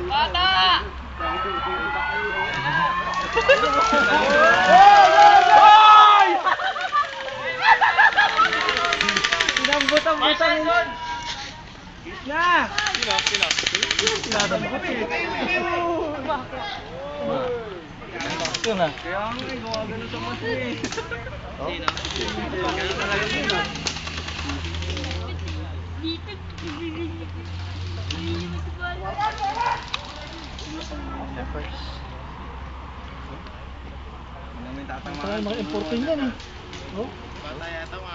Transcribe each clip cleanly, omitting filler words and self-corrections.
Bata! Hoy! Pinambutang-butang yun. Na! Sino? Sinasambut eh. Yun na. Kaya nga eh, gumagano sa mas eh. Sino? Gumagano talaga yun ah. Parang mga importing yan eh. Oh?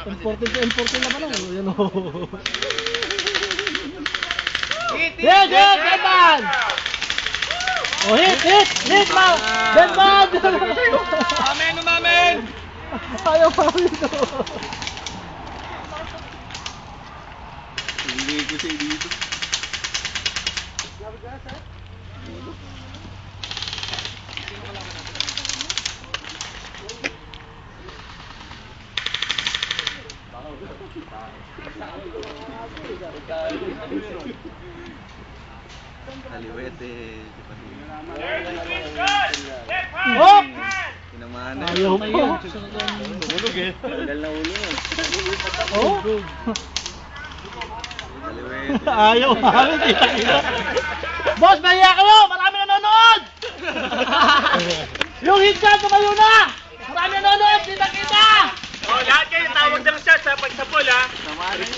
Importing naman ako. Yan o. Hit, Benman! Oh, hit, man! Benman! Umamen! Ayaw pa rin ito. Hindi ko siya dito. Kaliwete, Oh! Pinamana. Ayaw pa. Tulog eh. Tagal na ulo yun. Oh? Kaliwete. Ayaw pa rin. Boss, mahiya kayo! Marami nanonood! Yung hit ka, tumayo na! Marami nanonood! Di nakita! Oh, lahat kayo tawag ng shot sa pagsapol ha. Tama rin.